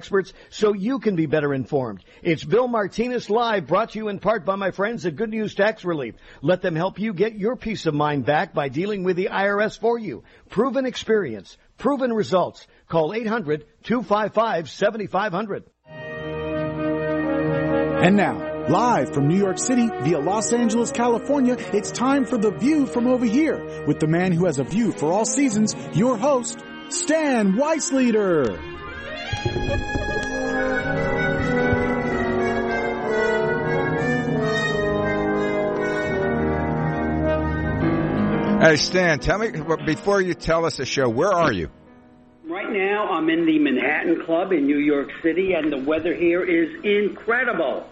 experts so you can be better informed. It's Bill Martinez Live, brought to you in part by my friends at Good News Tax Relief. Let them help you get your peace of mind back by dealing with the IRS for you. Proven experience, proven results. Call 800-255-7500. And now, live from New York City via Los Angeles, California, it's time for The View from Over Here with the man who has a view for all seasons, your host, Stan Weisleder. Hey, Stan, tell me, before you tell us the show, where are you? Right now, I'm in the Manhattan Club in New York City, and the weather here is incredible.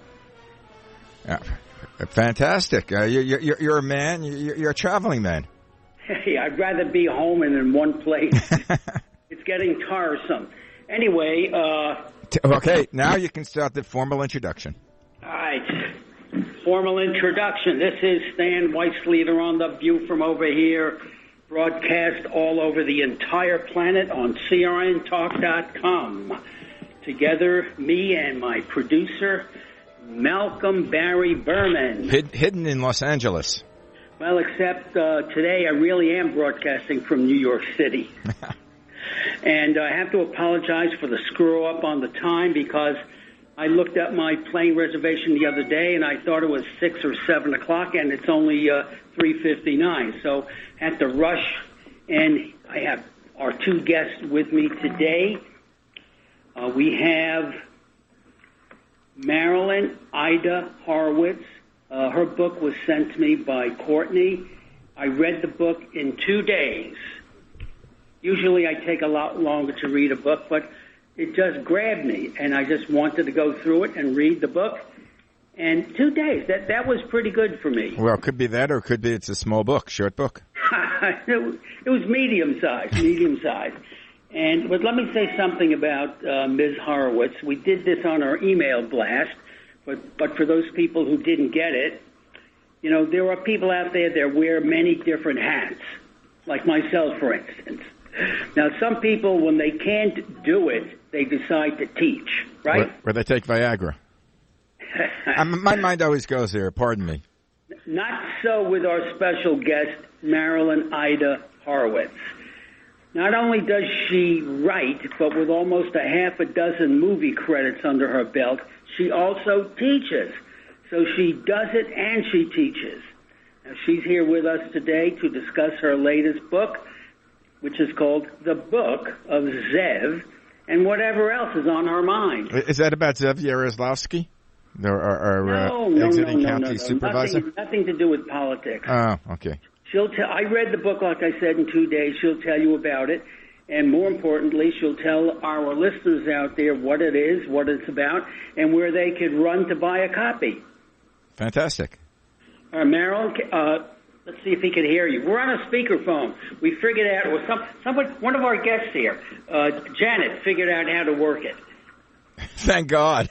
Fantastic. You're a man. You're a traveling man. Hey, I'd rather be home and in one place. It's getting tiresome. Anyway, okay, now you can start the formal introduction. All right. Formal introduction. This is Stan Weisleder on The View from Over Here, broadcast all over the entire planet on CRNTalk.com. Together, me and my producer, Malcolm Barry Burman. Hidden in Los Angeles. Well, except today I really am broadcasting from New York City. And I have to apologize for the screw-up on the time because I looked at my plane reservation the other day and I thought it was 6 or 7 o'clock and it's only 3:59. So I had to rush, and I have our two guests with me today. We have Marilyn Horowitz. Her book was sent to me by Courtney. I read the book in 2 days. Usually I take a lot longer to read a book, but it just grabbed me, and I just wanted to go through it and read the book. And 2 days, that was pretty good for me. Well, it could be that, or it could be it's a small book, short book. It was medium-sized. But let me say something about Ms. Horowitz. We did this on our email blast, but for those people who didn't get it, you know, there are people out there that wear many different hats, like myself, for instance. Now, some people, when they can't do it, they decide to teach, right? Where they take Viagra. My mind always goes there, pardon me. Not so with our special guest, Marilyn Horowitz. Not only does she write, but with almost a half a dozen movie credits under her belt, she also teaches. So she does it and she teaches. Now, she's here with us today to discuss her latest book, which is called The Book of Zev, and whatever else is on her mind. Is that about Zev Yaroslavsky? Our exiting county supervisor? Nothing to do with politics. Oh, okay. I read the book, like I said, in 2 days. She'll tell you about it. And more importantly, she'll tell our listeners out there what it is, what it's about, and where they could run to buy a copy. Fantastic. Marilyn, let's see if he can hear you. We're on a speakerphone. We figured out, one of our guests here, Janet, figured out how to work it. Thank God.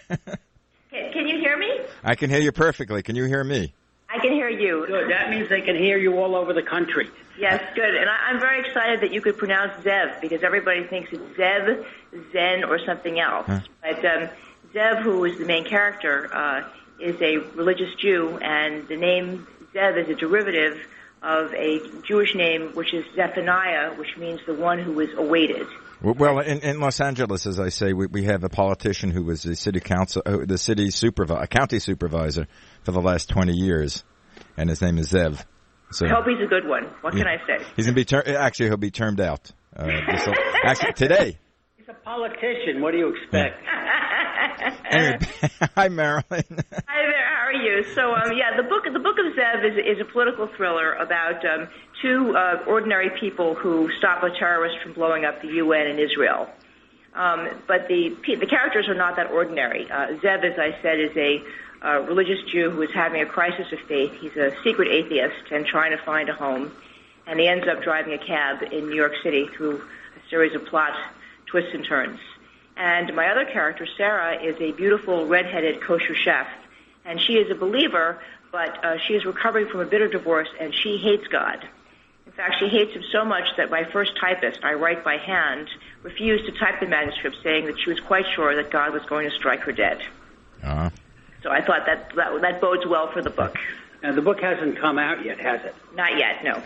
Can you hear me? I can hear you perfectly. Can you hear me? I can hear you. Good. That means they can hear you all over the country. Yes, good. And I'm very excited that you could pronounce Zev, because everybody thinks it's Zev, Zen, or something else. Huh. But Zev, who is the main character, is a religious Jew, and the name Zev is a derivative of a Jewish name, which is Zephaniah, which means the one who is awaited. Well, in Los Angeles, as I say, we have a politician who was the city council, county supervisor for the last 20 years, and his name is Zev. So, I hope he's a good one. What can I say? He's going to be he'll be termed out. Actually, today. He's a politician. What do you expect? Anyway, hi, Marilyn. Hi there. How are you? So, the book of Zev is a political thriller about two ordinary people who stop a terrorist from blowing up the UN in Israel. But the characters are not that ordinary. Zev, as I said, is a religious Jew who is having a crisis of faith. He's a secret atheist and trying to find a home. And he ends up driving a cab in New York City through a series of plot twists and turns. And my other character, Sarah, is a beautiful red-headed kosher chef. And she is a believer, but she is recovering from a bitter divorce, and she hates God. In In fact, she hates him so much that my first typist, I write by hand, refused to type the manuscript, saying that she was quite sure that God was going to strike her dead. Uh-huh. So I thought that bodes well for the book. Now, the book hasn't come out yet, has it? Not yet, no.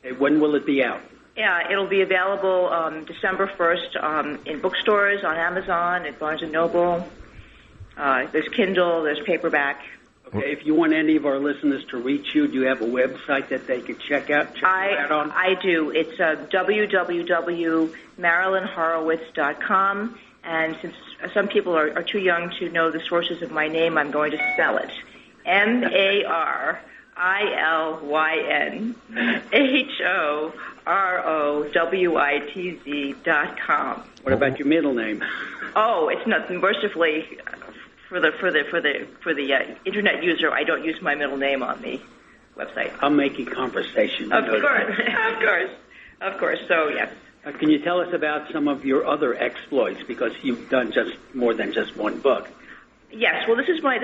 Okay, when will it be out? Yeah, it'll be available December 1st in bookstores, on Amazon, at Barnes & Noble. There's Kindle, there's paperback. Okay, if you want any of our listeners to reach you, do you have a website that they could check out on? I do. It's www.marilynhorowitz.com, and since some people are too young to know the sources of my name, I'm going to spell it. MarilynHorowitz.com. What about your middle name? Oh, it's not mercifully for the internet user. I don't use my middle name on the website. I'm making conversation. Of course. So yes. Can you tell us about some of your other exploits, because you've done just more than just one book? Yes. Well, this is my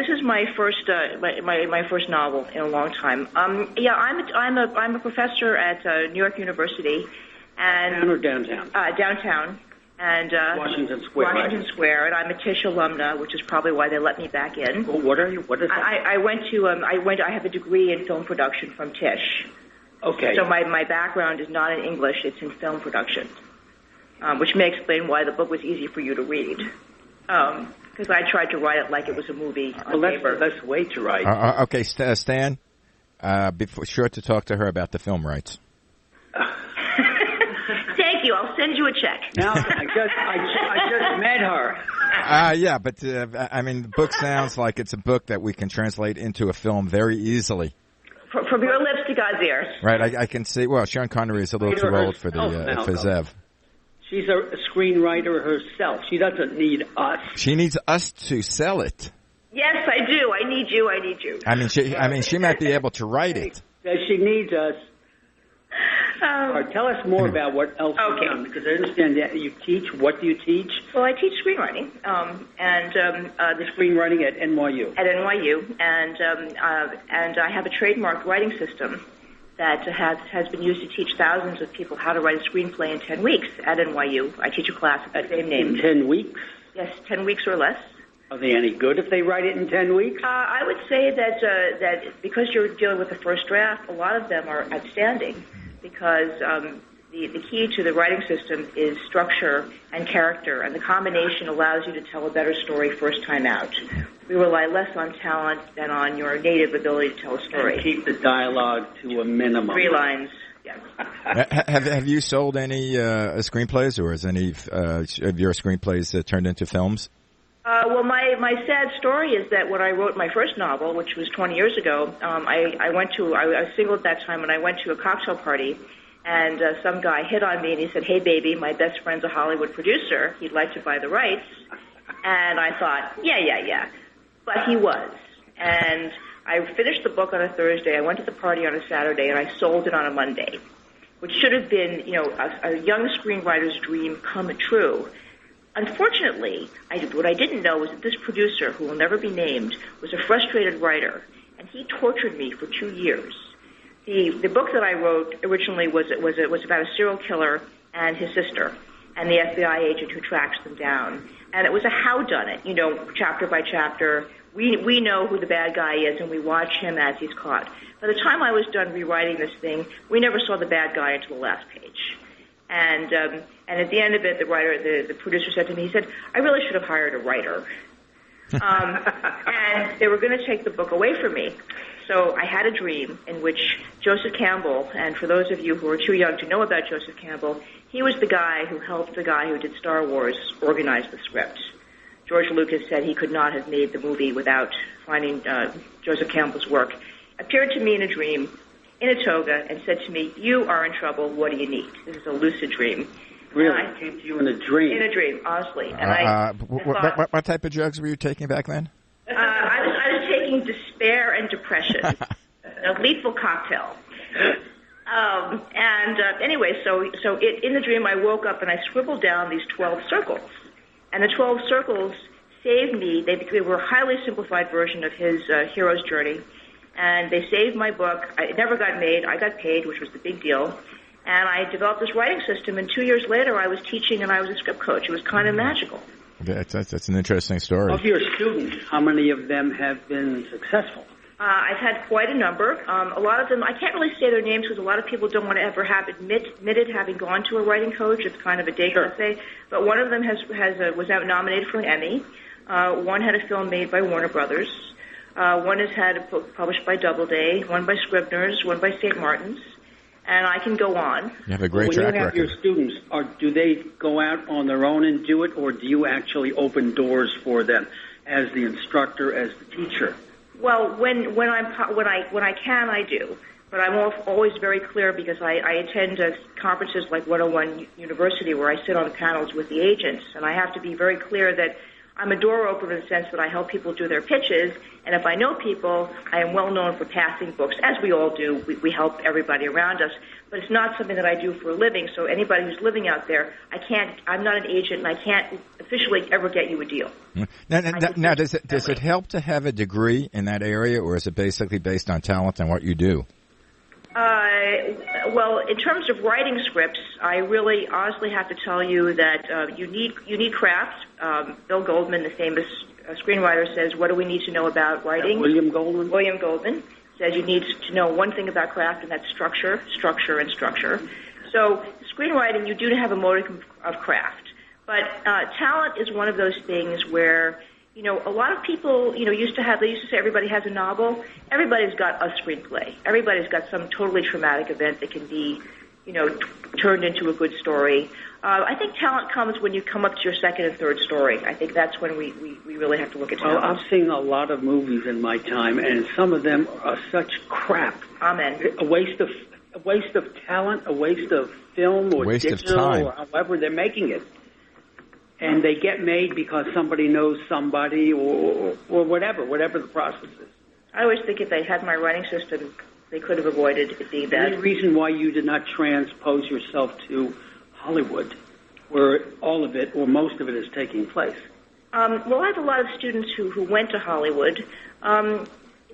first my first novel in a long time. I'm a professor at New York University, and Down or downtown? Downtown, and Washington Square. Washington Square, and I'm a Tisch alumna, which is probably why they let me back in. Well, what are you? What is that? I have a degree in film production from Tisch. Okay. So my background is not in English; it's in film production, which may explain why the book was easy for you to read. Because I tried to write it like it was a movie on paper. That's the way to write. Okay, Stan, be sure to talk to her about the film rights. Thank you. I'll send you a check. No, I just met her. Yeah, but I mean, the book sounds like it's a book that we can translate into a film very easily. From your lips to God's ears. Right, I can see. Well, Sean Connery is a little too old for Zev. She's a screenwriter herself. She doesn't need us. She needs us to sell it. Yes, I do. I need you. I mean, she might be able to write it. She needs us. Tell us more about what else you've done, because I understand that you teach. What do you teach? Well, I teach screenwriting, the screenwriting at NYU. At NYU, and I have a trademark writing system that has been used to teach thousands of people how to write a screenplay in 10 weeks at NYU. I teach a class with the same name. In 10 weeks? Yes, 10 weeks or less. Are they any good if they write it in 10 weeks? I would say that because you're dealing with the first draft, a lot of them are outstanding, because the key to the writing system is structure and character, and the combination allows you to tell a better story first time out. We rely less on talent than on your native ability to tell a story. And keep the dialogue to a minimum. 3 lines. Yeah. Have you sold any screenplays, or has any of your screenplays turned into films? Well, my sad story is that when I wrote my first novel, which was 20 years ago, I was single at that time, and I went to a cocktail party, and some guy hit on me, and he said, "Hey, baby, my best friend's a Hollywood producer. He'd like to buy the rights." And I thought, yeah. But he was. And I finished the book on a Thursday. I went to the party on a Saturday, and I sold it on a Monday, which should have been, a young screenwriter's dream come true. Unfortunately, what I didn't know was that this producer, who will never be named, was a frustrated writer, and he tortured me for 2 years. The book that I wrote originally was about a serial killer and his sister, and the FBI agent who tracks them down. And it was a howdunit, chapter by chapter. We know who the bad guy is, and we watch him as he's caught. By the time I was done rewriting this thing, we never saw the bad guy until the last page. And at the end of it, the producer said to me, he said, "I really should have hired a writer." And they were going to take the book away from me. So I had a dream in which Joseph Campbell, and for those of you who are too young to know about Joseph Campbell, he was the guy who helped the guy who did Star Wars organize the script. George Lucas said he could not have made the movie without finding Joseph Campbell's work. Appeared to me in a dream, in a toga, and said to me, "You are in trouble. What do you need?" This is a lucid dream. Really? Came to you in a dream? In a dream, honestly. And what type of drugs were you taking back then? I was taking despair and depression. A lethal cocktail. Anyway, so in the dream I woke up and I scribbled down these 12 circles. And the 12 circles saved me. They were a highly simplified version of his hero's journey. And they saved my book. It never got made. I got paid, which was the big deal. And I developed this writing system, and 2 years later I was teaching and I was a script coach. It was kind of magical. That's an interesting story. Of your students, how many of them have been successful? I've had quite a number. A lot of them, I can't really say their names because a lot of people don't want to ever have admitted having gone to a writing coach. It's kind of a day-to-day. But one of them was out nominated for an Emmy. One had a film made by Warner Brothers. One has had a book published by Doubleday, one by Scribner's, one by St. Martin's. And I can go on. You have a great track record. When you have your students, do they go out on their own and do it, or do you actually open doors for them as the instructor, as the teacher? Well, when I can, I do. But I'm always very clear because I attend conferences like 101 University where I sit on panels with the agents, and I have to be very clear that I'm a door opener in the sense that I help people do their pitches, and if I know people, I am well known for passing books, as we all do. We help everybody around us, but it's not something that I do for a living, so anybody who's living out there, I'm not an agent, and I can't officially ever get you a deal. Now does it help to have a degree in that area, or is it basically based on talent and what you do? Well, in terms of writing scripts, I really honestly have to tell you that you need craft. Bill Goldman, the famous screenwriter, says, what do we need to know about writing? William Goldman? William Goldman says you need to know one thing about craft, and that's structure, structure, and structure. So screenwriting, you do have a modicum of craft. But talent is one of those things where, you know, a lot of people, you know, used to say everybody has a novel. Everybody's got a screenplay. Everybody's got some totally traumatic event that can be, you know, turned into a good story. I think talent comes when you come up to your second and third story. I think that's when we really have to look at talent. Well, I've seen a lot of movies in my time, and some of them are such crap. Amen. A waste of talent, a waste of film or waste digital of time. or however they're making it. And they get made because somebody knows somebody or whatever the process is. I always think if they had my writing system, they could have avoided it being that. Any reason why you did not transpose yourself to Hollywood, where all of it or most of it is taking place? Well, I have a lot of students who went to Hollywood.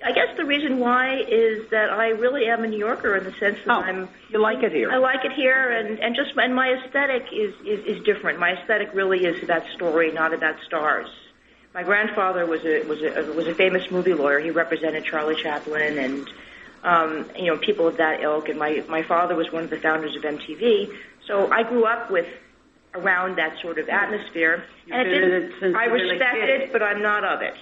I guess the reason why is that I really am a New Yorker in the sense that you like it here. I like it here, and my aesthetic is different. My aesthetic really is about story, not about stars. My grandfather was a famous movie lawyer. He represented Charlie Chaplin and you know, people of that ilk. And my father was one of the founders of MTV. So I grew up around that sort of atmosphere. And I respect it, but I'm not of it.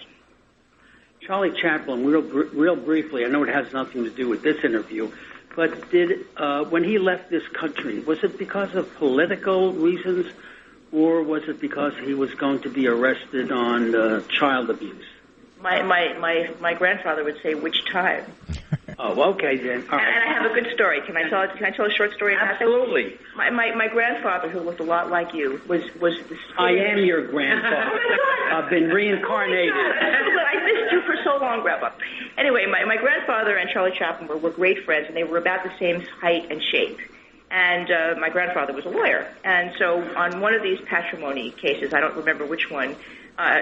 Charlie Chaplin, real briefly, I know it has nothing to do with this interview, but when he left this country, was it because of political reasons, or was it because he was going to be arrested on child abuse? My grandfather would say, which time? Oh, okay then. All right. And I have a good story. Can I tell a short story about that? Absolutely. My grandfather, who looked a lot like you, was the... I am your grandfather. I've been reincarnated. I missed you for so long, Grandpa. Anyway, my grandfather and Charlie Chaplin were great friends, and they were about the same height and shape. And my grandfather was a lawyer. And so on one of these patrimony cases, I don't remember which one,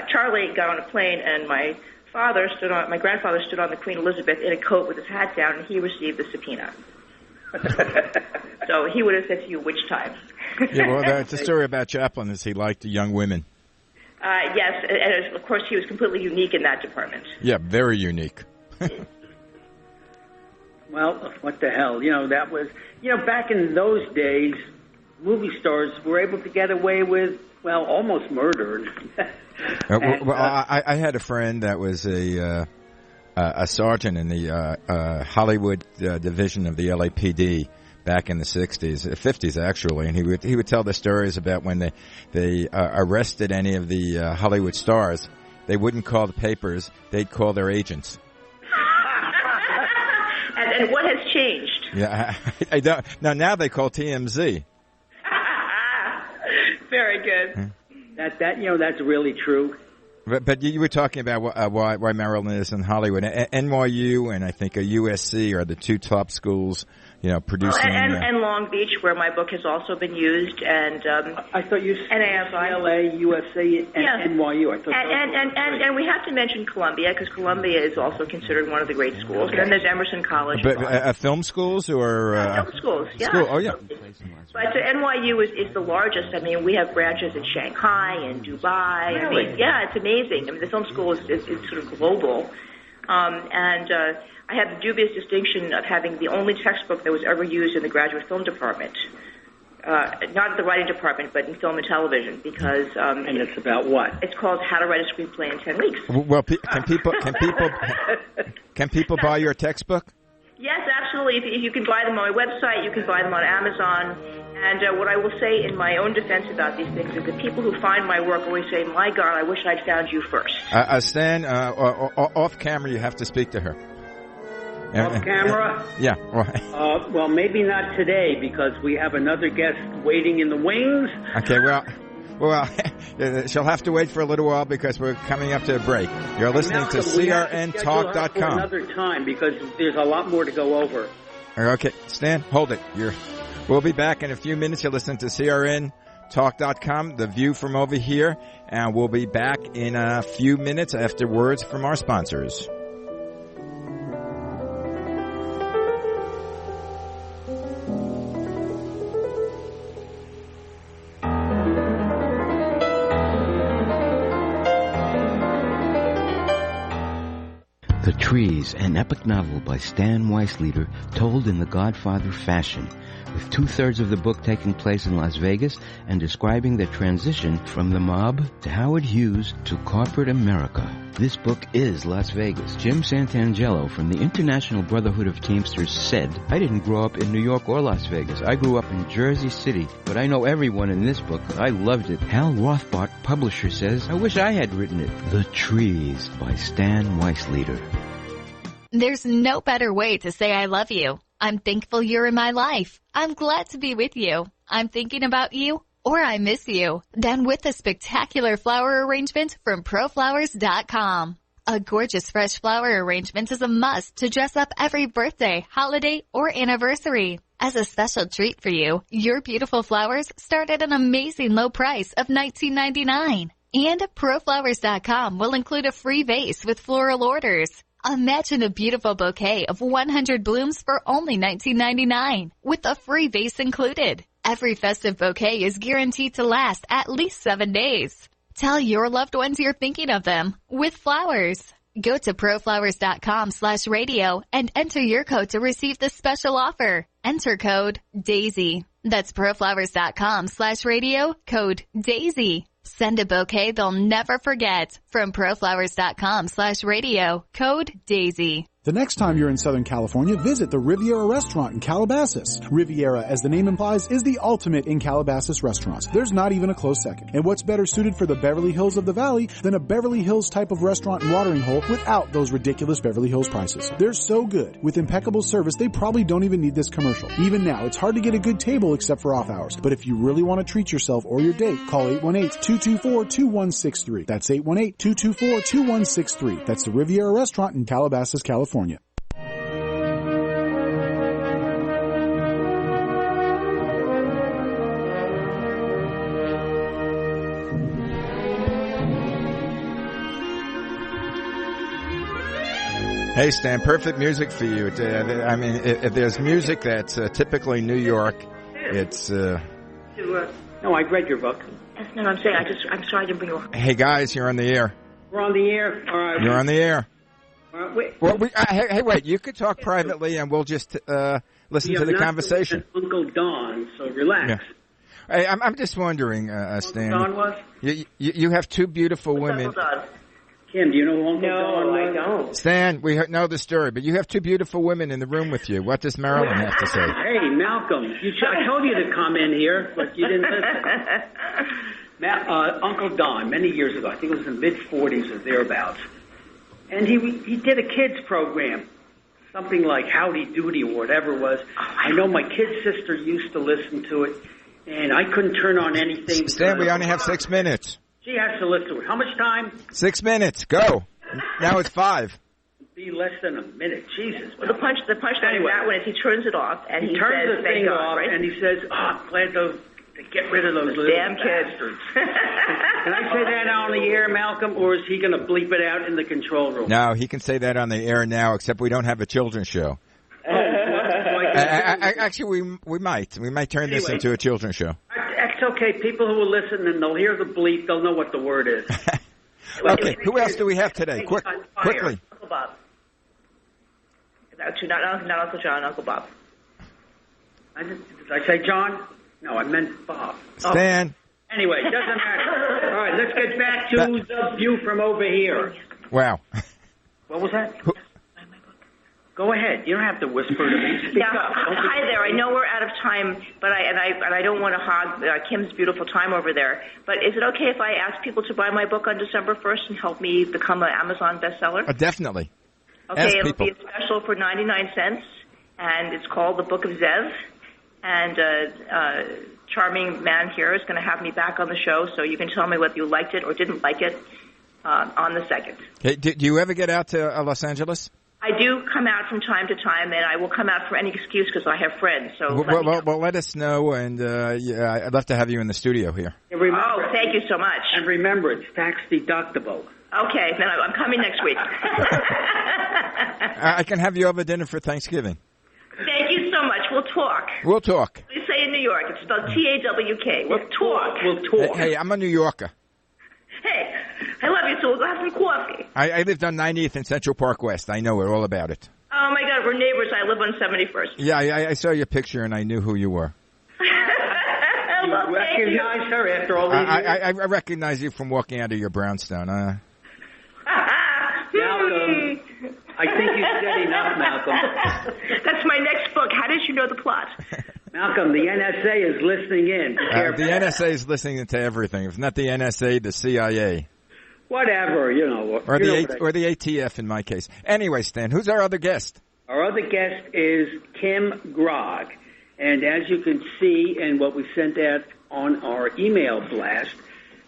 Charlie got on a plane, and my grandfather stood on the Queen Elizabeth in a coat with his hat down, and he received the subpoena. So he would have said to you, which time? Yeah, well, that's the story about Chaplin is he liked the young women. Yes, and of course he was completely unique in that department. Yeah, very unique. Well, what the hell? You know, that was, you know, back in those days, movie stars were able to get away with, well, almost murder. I had a friend that was a sergeant in the Hollywood division of the LAPD back in the 60s, 50s actually, and he would tell the stories about when they arrested any of the Hollywood stars. They wouldn't call the papers; they'd call their agents. And what has changed? Yeah, I don't. Now they call TMZ. Very good. That you know, that's really true. But you were talking about why Maryland is in Hollywood. NYU and I think USC are the two top schools, producing. And Long Beach, where my book has also been used, and I thought you said LA, USC, and NYU. I thought and we have to mention Columbia, because Columbia is also considered one of the great schools. Okay. And then there's Emerson College. But film schools or film schools, yeah. School. Oh yeah. But NYU is the largest. I mean, we have branches in Shanghai and Dubai. Really? I mean, yeah, it's amazing. I mean, the film school is sort of global. I have the dubious distinction of having the only textbook that was ever used in the graduate film department. Not the writing department, but in film and television, because... and it's about what? It's called How to Write a Screenplay in 10 Weeks. Well, can people buy your textbook? Yes, absolutely. If you can buy them on my website, you can buy them on Amazon. And what I will say in my own defense about these things is that people who find my work always say, my God, I wish I'd found you first. Stan, off camera, you have to speak to her. Off camera? Yeah. Well, maybe not today, because we have another guest waiting in the wings. Okay, well, she'll have to wait for a little while because we're coming up to a break. You're listening to CRNTalk.com. Another time, because there's a lot more to go over. Okay, Stan, hold it. We'll be back in a few minutes. You're listening to CRNTalk.com, The View from Over Here, and we'll be back in a few minutes after words from our sponsors. The Trees, an epic novel by Stan Weisleder, told in the Godfather fashion, with 2/3 of the book taking place in Las Vegas and describing the transition from the mob to Howard Hughes to corporate America. This book is Las Vegas. Jim Santangelo from the International Brotherhood of Teamsters said, I didn't grow up in New York or Las Vegas. I grew up in Jersey City, but I know everyone in this book. I loved it. Hal Rothbart, publisher, says, I wish I had written it. The Trees by Stan Weisleder. There's no better way to say I love you. I'm thankful you're in my life. I'm glad to be with you. I'm thinking about you, or I miss you. Then with a spectacular flower arrangement from ProFlowers.com. A gorgeous fresh flower arrangement is a must to dress up every birthday, holiday, or anniversary. As a special treat for you, your beautiful flowers start at an amazing low price of $19.99. And ProFlowers.com will include a free vase with floral orders. Imagine a beautiful bouquet of 100 blooms for only $19.99, with a free vase included. Every festive bouquet is guaranteed to last at least 7 days. Tell your loved ones you're thinking of them with flowers. Go to proflowers.com/radio and enter your code to receive the special offer. Enter code DAISY. That's proflowers.com/radio, code DAISY. Send a bouquet they'll never forget from proflowers.com/radio, code DAISY. The next time you're in Southern California, visit the Riviera Restaurant in Calabasas. Riviera, as the name implies, is the ultimate in Calabasas restaurants. There's not even a close second. And what's better suited for the Beverly Hills of the Valley than a Beverly Hills type of restaurant and watering hole without those ridiculous Beverly Hills prices? They're so good. With impeccable service, they probably don't even need this commercial. Even now, it's hard to get a good table except for off hours. But if you really want to treat yourself or your date, call 818-224-2163. That's 818-224-2163. That's the Riviera Restaurant in Calabasas, California. Hey, Stan, perfect music for you. I mean, if there's music that's typically New York, it's... No, I read your book. That's not what I'm saying. I'm sorry I didn't bring you up. Hey, guys, you're on the air. We're on the air. All right. You're on the air. Wait. Well, hey, wait. You could talk privately, and we'll just listen to the conversation. Uncle Don, so relax. Yeah. Hey, I'm just wondering, Stan. Uncle Don was? You have two beautiful women. Uncle Don? Kim, do you know who Uncle Don was? No, I don't. Stan, we know the story, but you have two beautiful women in the room with you. What does Marilyn have to say? Hey, Malcolm, I told you to come in here, but you didn't listen. Uncle Don, many years ago, I think it was in the mid-40s or thereabouts, and he did a kids program, something like Howdy Doody or whatever it was. I know my kid sister used to listen to it, and I couldn't turn on anything. Stan, we only have 6 minutes. She has to listen. How much time? 6 minutes. Go. Now it's 5. Be less than a minute. Jesus. Well, the punch anyway, that one is he turns it off and he turns says, the thing God, off, right? and he says, I'm glad to get rid of those little damn kids. bastards. Can I say that on the air, Malcolm, or is he going to bleep it out in the control room? No, he can say that on the air now, except we don't have a children's show. Actually, we might turn this into a children's show. That's okay. People who will listen and they'll hear the bleep, they'll know what the word is. Okay, who else do we have today? Quickly. Uncle Bob. Actually, not Uncle John, Uncle Bob. Did I say John? No, I meant Bob. Stan. Oh. Anyway, doesn't matter. All right, let's get back to the view from over here. Wow. What was that? Go ahead. You don't have to whisper to me. Speak up. Hi there. I know we're out of time, but I don't want to hog Kim's beautiful time over there. But is it okay if I ask people to buy my book on December 1st and help me become an Amazon bestseller? Definitely. Okay, it'll be a special for 99 cents, and it's called The Book of Zev. And charming man here is going to have me back on the show, so you can tell me whether you liked it or didn't like it on the 2nd. Hey, do you ever get out to Los Angeles? I do come out from time to time, and I will come out for any excuse because I have friends. So well, let us know, and I'd love to have you in the studio here. Remember, thank you so much. And remember, it's tax deductible. Okay, then I'm coming next week. I can have you over dinner for Thanksgiving. Thank you so much. We'll talk. We'll talk. We say in New York, it's spelled T-A-W-K. We'll talk. We'll talk. Hey, I'm a New Yorker. Hey, I love you, so we'll go have some coffee. I lived on 90th and Central Park West. I know it all about it. Oh, my God, we're neighbors. I live on 71st. Yeah, I saw your picture, and I knew who you were. You recognize her after all these years? I recognize you from walking out of your brownstone. Malcolm, I think you said enough, Malcolm. That's my next book. How did you know the plot? Malcolm, the NSA is listening in. The NSA is listening to everything. If not the NSA, the CIA. Whatever, you know. Or the ATF in my case. Anyway, Stan, who's our other guest? Our other guest is Kim Grogg. And as you can see in what we sent out on our email blast,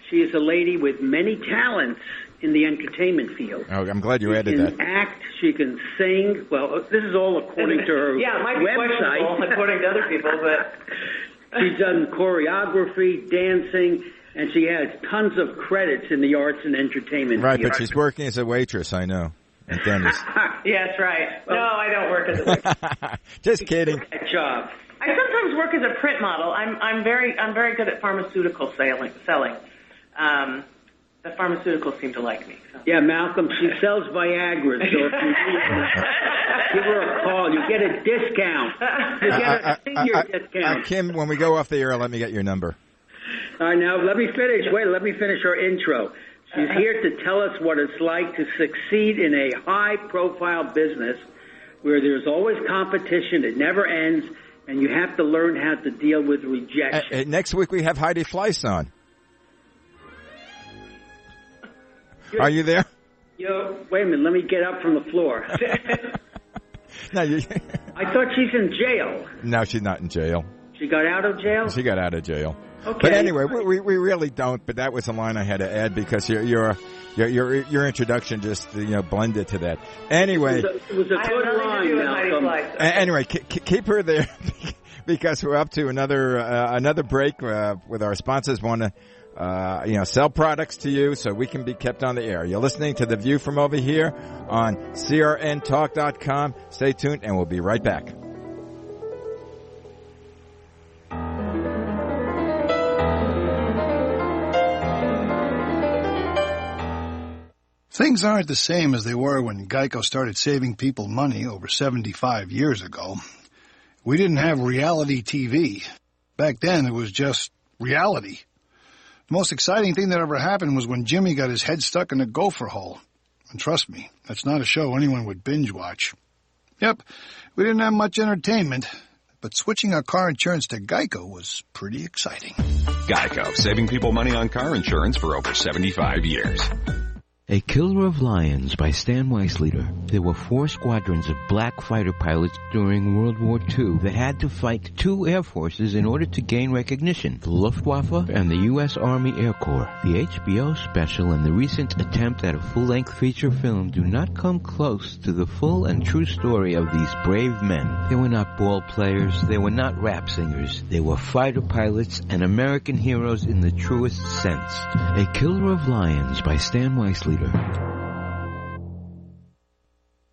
she is a lady with many talents in the entertainment field. Oh, I'm glad you added that. She can act, she can sing. Well, this is all according to her it might be website. According to other people, but she's done choreography, dancing, and she has tons of credits in the arts and entertainment Right, field. but she's working as a waitress, I know. At Denny's. Yes, right. No, I don't work as a waitress. Just kidding. That job. I sometimes work as a print model. I'm very good at pharmaceutical selling. The pharmaceuticals seem to like me. So. Yeah, Malcolm, she sells Viagra, so if you give her a call, you get a discount. You get a senior discount. Kim, when we go off the air, let me get your number. All right, now let me finish. Wait, let me finish her intro. She's here to tell us what it's like to succeed in a high-profile business where there's always competition, it never ends, and you have to learn how to deal with rejection. Next week we have Heidi Fleiss on. Are you there? Wait a minute. Let me get up from the floor. No, I thought she's in jail. No, she's not in jail. She got out of jail? She got out of jail. Okay. But anyway, we really don't. But that was a line I had to add because your introduction just blended to that. Anyway, it was a good line, Malcolm. Anyway, keep her there because we're up to another break with our sponsors. Want to sell products to you so we can be kept on the air. You're listening to The View from over here on crntalk.com. Stay tuned, and we'll be right back. Things aren't the same as they were when Geico started saving people money over 75 years ago. We didn't have reality TV. Back then, it was just reality. The most exciting thing that ever happened was when Jimmy got his head stuck in a gopher hole. And trust me, that's not a show anyone would binge watch. Yep, we didn't have much entertainment, but switching our car insurance to Geico was pretty exciting. Geico, saving people money on car insurance for over 75 years. A Killer of Lions by Stan Weisleder. There were 4 squadrons of black fighter pilots during World War II that had to fight 2 air forces in order to gain recognition, the Luftwaffe and the U.S. Army Air Corps. The HBO special and the recent attempt at a full-length feature film do not come close to the full and true story of these brave men. They were not ball players, they were not rap singers, they were fighter pilots and American heroes in the truest sense. A Killer of Lions by Stan Weisleder.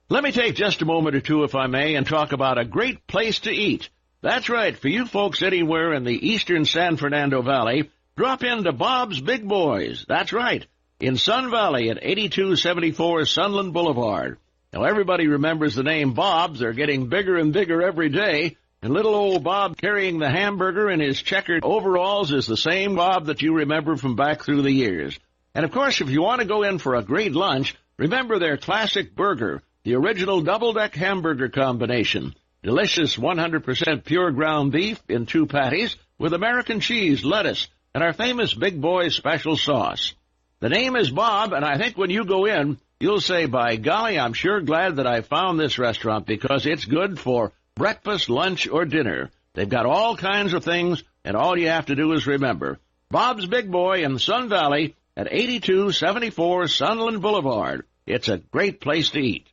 Let me take just a moment or two, if I may, and talk about a great place to eat. That's right, for you folks anywhere in the eastern San Fernando Valley, drop into Bob's Big Boys. That's right, in Sun Valley at 8274 Sunland Boulevard. Now, everybody remembers the name Bob's. They're getting bigger and bigger every day, and little old Bob carrying the hamburger in his checkered overalls is the same Bob that you remember from back through the years. And, of course, if you want to go in for a great lunch, remember their classic burger, the original double-deck hamburger combination. Delicious 100% pure ground beef in 2 patties with American cheese, lettuce, and our famous Big Boy special sauce. The name is Bob, and I think when you go in, you'll say, by golly, I'm sure glad that I found this restaurant because it's good for breakfast, lunch, or dinner. They've got all kinds of things, and all you have to do is remember. Bob's Big Boy in Sun Valley at 8274 Sunland Boulevard. It's a great place to eat.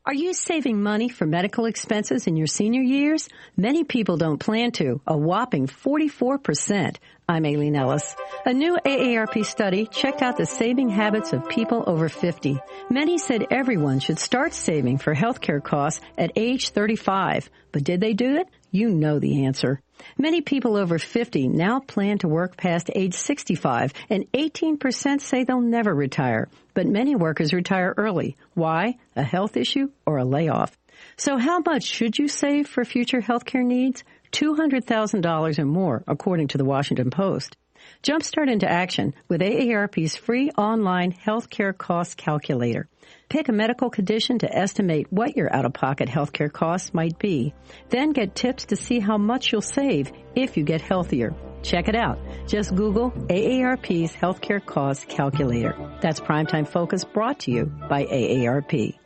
Are you saving money for medical expenses in your senior years? Many people don't plan to, a whopping 44%. I'm Aileen Ellis. A new AARP study checked out the saving habits of people over 50. Many said everyone should start saving for healthcare costs at age 35. But did they do it? You know the answer. Many people over 50 now plan to work past age 65, and 18% say they'll never retire. But many workers retire early. Why? A health issue or a layoff. So how much should you save for future health care needs? $200,000 or more, according to the Washington Post. Jumpstart into action with AARP's free online health care cost calculator. Pick a medical condition to estimate what your out-of-pocket healthcare costs might be. Then get tips to see how much you'll save if you get healthier. Check it out. Just Google AARP's Healthcare Cost Calculator. That's Primetime Focus brought to you by AARP.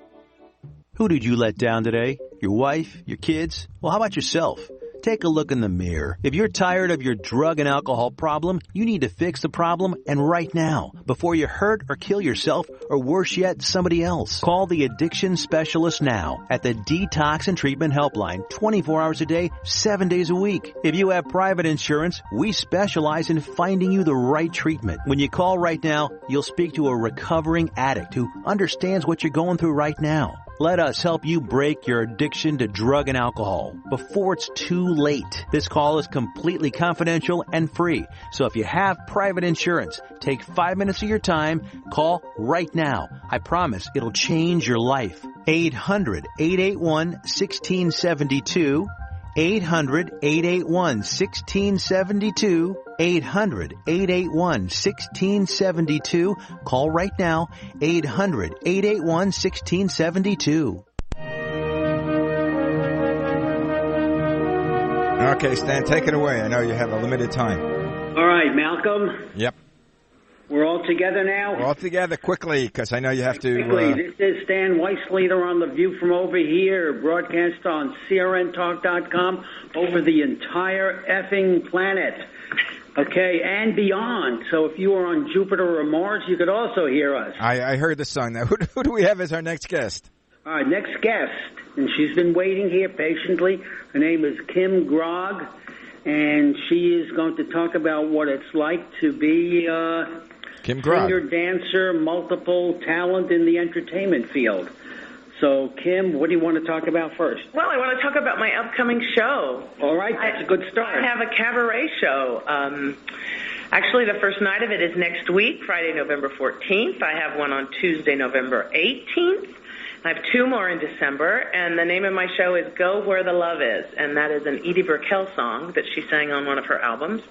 Who did you let down today? Your wife? Your kids? Well, how about yourself? Take a look in the mirror. If you're tired of your drug and alcohol problem, you need to fix the problem, and right now, before you hurt or kill yourself, or worse yet, somebody else. Call the addiction specialist now at the Detox and Treatment Helpline, 24 hours a day, 7 days a week. If you have private insurance, we specialize in finding you the right treatment. When you call right now, you'll speak to a recovering addict who understands what you're going through right now. Let us help you break your addiction to drug and alcohol before it's too late. This call is completely confidential and free. So if you have private insurance, take 5 minutes of your time. Call right now. I promise it'll change your life. 800-881-1672. 800-881-1672. 800-881-1672. Call right now. 800-881-1672. Okay, Stan, take it away. I know you have a limited time. All right, Malcolm. Yep. We're all together now? We're all together quickly, because I know you have to... This is Stan Weisleder on The View from Over Here, broadcast on CRNTalk.com over the entire effing planet. Okay, and beyond. So if you were on Jupiter or Mars, you could also hear us. I heard the song. Now, who do we have as our next guest? All right, next guest, and she's been waiting here patiently. Her name is Kim Grogg, and she is going to talk about what it's like to be Kim Grogg, singer, dancer, multiple talent in the entertainment field. So, Kim, what do you want to talk about first? Well, I want to talk about my upcoming show. All right, that's a good start. I have a cabaret show. Actually, the first night of it is next week, Friday, November 14th. I have one on Tuesday, November 18th. I have 2 more in December, and the name of my show is Go Where the Love Is, and that is an Edie Brickell song that she sang on one of her albums,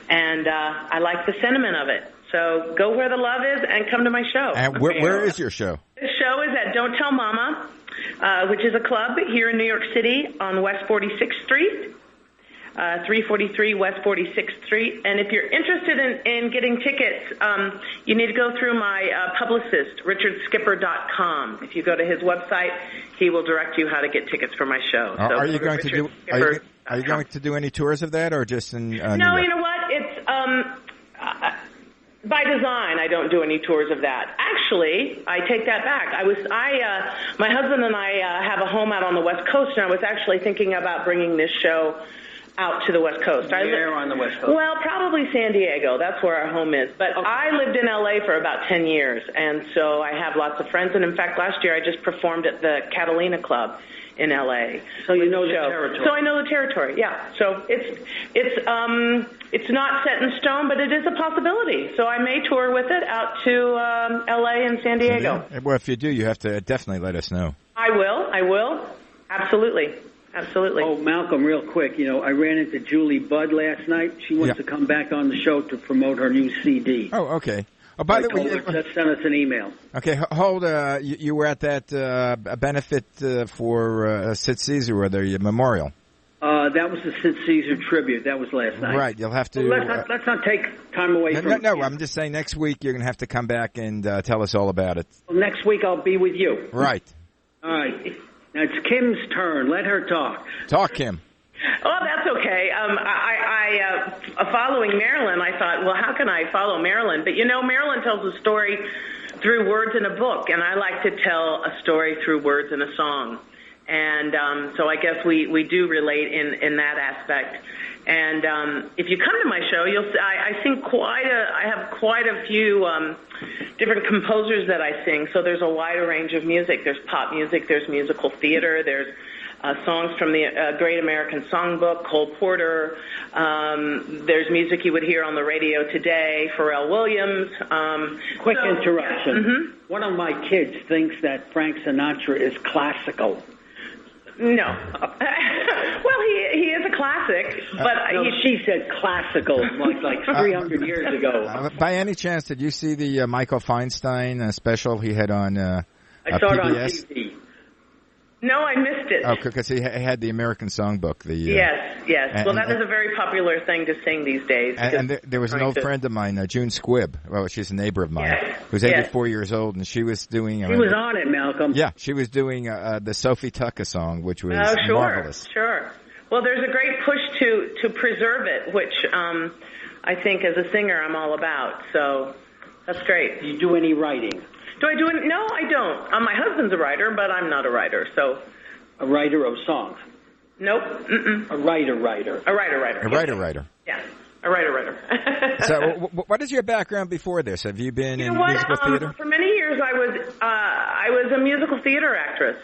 and I like the sentiment of it. So go where the love is and come to my show. And where is your show? The show is at Don't Tell Mama, which is a club here in New York City on West 46th Street. 343 West 46th Street. And if you're interested in getting tickets, you need to go through my publicist, richardskipper.com. If you go to his website, he will direct you how to get tickets for my show. Are you going to do any tours of that, or just in? No, you know what? It's by design. I don't do any tours of that. Actually, I take that back. My husband and I have a home out on the West Coast, and I was actually thinking about bringing this show out to the West Coast. Where on the West Coast? Well, probably San Diego. That's where our home is. But I lived in L.A. for about 10 years, and so I have lots of friends. And in fact, last year I just performed at the Catalina Club in L.A. So you know the territory. So I know the territory, yeah. So it's not set in stone, but it is a possibility. So I may tour with it out to L.A. and San Diego. Well, if you do, you have to definitely let us know. I will. Absolutely. Oh, Malcolm, real quick, I ran into Julie Budd last night. She wants to come back on the show to promote her new CD. Oh, okay. Oh, by the way, just send us an email. Okay, hold. You were at that benefit for Sid Caesar, or the memorial. That was the Sid Caesar tribute. That was last night. Right. You'll have to. Well, let's not take time away from. No. I'm just saying. Next week you're going to have to come back and tell us all about it. Well, next week I'll be with you. Right. All right. Now it's Kim's turn. Let her talk. Talk, Kim. Oh, that's okay. Following Marilyn, I thought, well, how can I follow Marilyn? But Marilyn tells a story through words in a book, and I like to tell a story through words in a song. And so I guess we do relate in that aspect. And if you come to my show, you'll see I sing I have quite a few different composers that I sing. So there's a wider range of music. There's pop music. There's musical theater. There's songs from the Great American Songbook, Cole Porter. There's music you would hear on the radio today, Pharrell Williams. Quick interruption. Mm-hmm. One of my kids thinks that Frank Sinatra is classical. No. Well, he is a classic, but she said classical like 300 years ago. By any chance, did you see the Michael Feinstein special he had on I saw PBS? It on TV. No, I missed it. Oh, because he had the American Songbook. Yes. Well, that is a very popular thing to sing these days. And there was an old friend of mine, June Squibb. Well, she's a neighbor of mine, who's 84 years old, and she was doing. She was on it, Malcolm. Yeah, she was doing the Sophie Tucker song, which was marvelous. Sure. Well, there's a great push to preserve it, which I think as a singer I'm all about. So that's great. Do you do any writing? Do I do it? No, I don't. My husband's a writer, but I'm not a writer. So, a writer of songs? Nope. Mm-mm. A writer. A writer. A writer. Yeah, a writer. So, what is your background before this? Have you been in musical theater? For many years, I was a musical theater actress,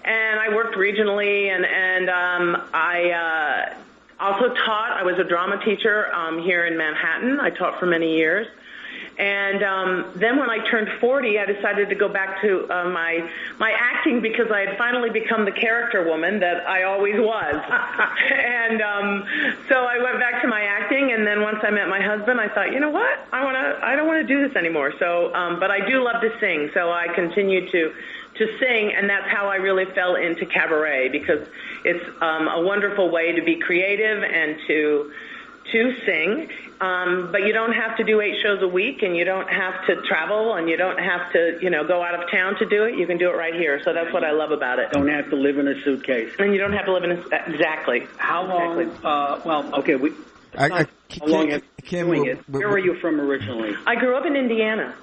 and I worked regionally, and I also taught. I was a drama teacher here in Manhattan. I taught for many years. And then when I turned 40, I decided to go back to my acting because I had finally become the character woman that I always was. And so I went back to my acting, and then once I met my husband, I thought, you know what? I don't want to do this anymore. So, but I do love to sing, so I continued to sing, and that's how I really fell into cabaret, because it's a wonderful way to be creative and to sing. But you don't have to do 8 shows a week, and you don't have to travel, and you don't have to, go out of town to do it. You can do it right here. So that's what I love about it. Don't have to live in a suitcase. And you don't have to live in exactly. How long? Exactly. How long have you been doing it? Where were you from originally? I grew up in Indiana.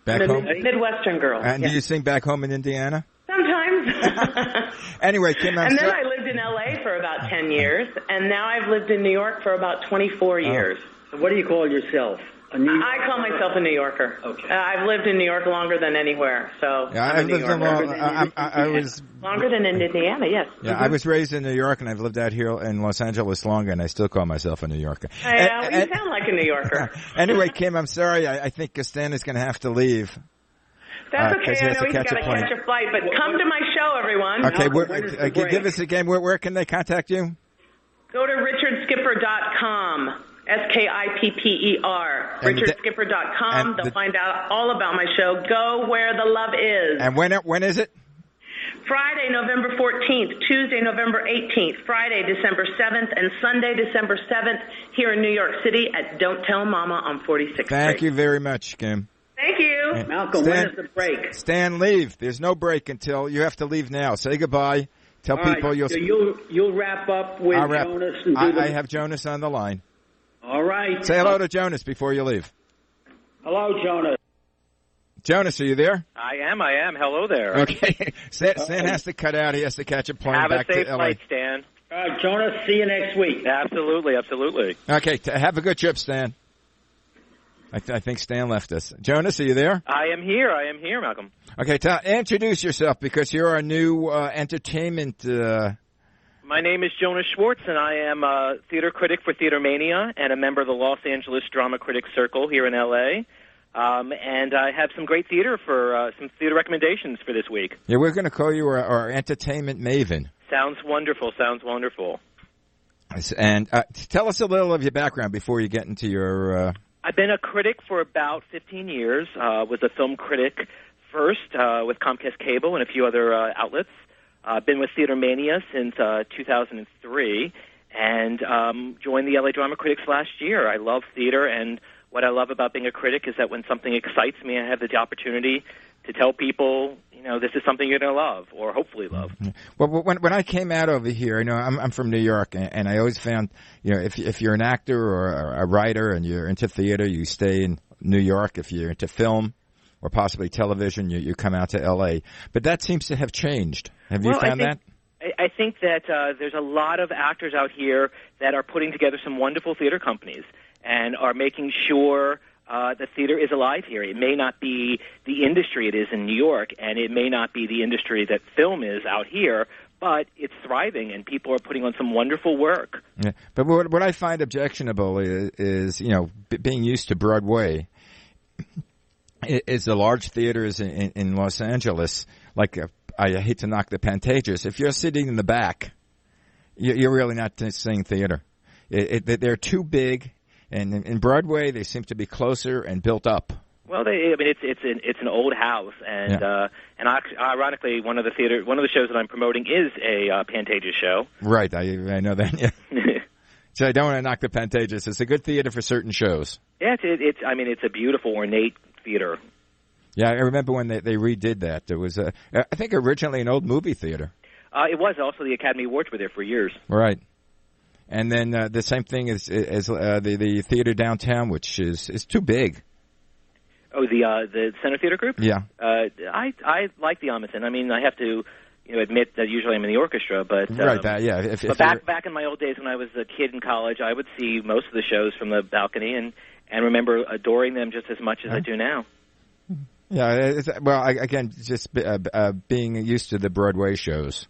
Back home? Midwestern girl. And do you sing back home in Indiana? Sometimes. Anyway, Kim, and then I lived in L.A. for about 10 years, and now I've lived in New York for about 24 years. So what do you call yourself? I call myself a New Yorker. Okay. I've lived in New York longer than anywhere, so yeah, I've lived I was longer than in Indiana. Yes. Yeah, I was raised in New York, and I've lived out here in Los Angeles longer, and I still call myself a New Yorker. You sound like a New Yorker. Anyway, Kim, I'm sorry. I think Stan is going to have to leave. That's okay. I know he's got to catch a flight, but come to my show, everyone. Okay, give us a game. Where can they contact you? Go to richardskipper.com. SKIPPER. richardskipper.com. They'll find out all about my show. Go where the love is. And when is it? Friday, November 14th, Tuesday, November 18th, Friday, December 7th, and Sunday, December 7th, here in New York City at Don't Tell Mama on 46th Street. Thank you very much, Kim. Thank you. Malcolm, when is the break? Stan, leave. There's no break until you have to leave now. Say goodbye. Tell All people right, so you'll wrap up with Jonas. And I have Jonas on the line. All right. Say hello to Jonas before you leave. Hello, Jonas. Jonas, are you there? I am. Hello there. Okay. Stan has to cut out. He has to catch a plane back to LA. Have a safe flight, Stan. All right, Jonas, see you next week. Absolutely. Okay, have a good trip, Stan. I think Stan left us. Jonas, are you there? I am here, Malcolm. Okay, introduce yourself because you're our new entertainment... My name is Jonas Schwartz, and I am a theater critic for Theater Mania and a member of the Los Angeles Drama Critics Circle here in L.A., and I have some great theater for some theater recommendations for this week. Yeah, we're going to call you our entertainment maven. Sounds wonderful. And tell us a little of your background before you get into your... I've been a critic for about 15 years. Was a film critic first with Comcast Cable and a few other outlets. I've been with Theater Mania since 2003 and joined the LA Drama Critics last year. I love theater, and what I love about being a critic is that when something excites me, I have the opportunity to tell people, this is something you're going to love or hopefully love. Well, when I came out over here, I'm from New York, and I always found, if you're an actor or a writer and you're into theater, you stay in New York. If you're into film or possibly television, you come out to L.A. But that seems to have changed. Have you found that? I think that there's a lot of actors out here that are putting together some wonderful theater companies and are making sure the theater is alive here. It may not be the industry it is in New York, and it may not be the industry that film is out here, but it's thriving, and people are putting on some wonderful work. Yeah. But what I find objectionable is being used to Broadway is the large theaters in Los Angeles, like I hate to knock the Pantages. If you're sitting in the back, you're really not seeing theater. They're too big, and in Broadway they seem to be closer and built up. Well, it's an old house, and ironically, one of the shows that I'm promoting is a Pantages show. Right, I know that. Yeah. So I don't want to knock the Pantages. It's a good theater for certain shows. Yeah, it's a beautiful, ornate theater. Yeah, I remember when they redid that. There was I think originally an old movie theater. It was also the Academy Awards were there for years. Right, and then the same thing as the theater downtown, which is too big. Oh, the Center Theater Group? Yeah. I like the Amundsen. I mean, I have to admit that usually I'm in the orchestra, but right, yeah. But back in my old days when I was a kid in college, I would see most of the shows from the balcony and remember adoring them just as much as I do now. Yeah, again, just being used to the Broadway shows.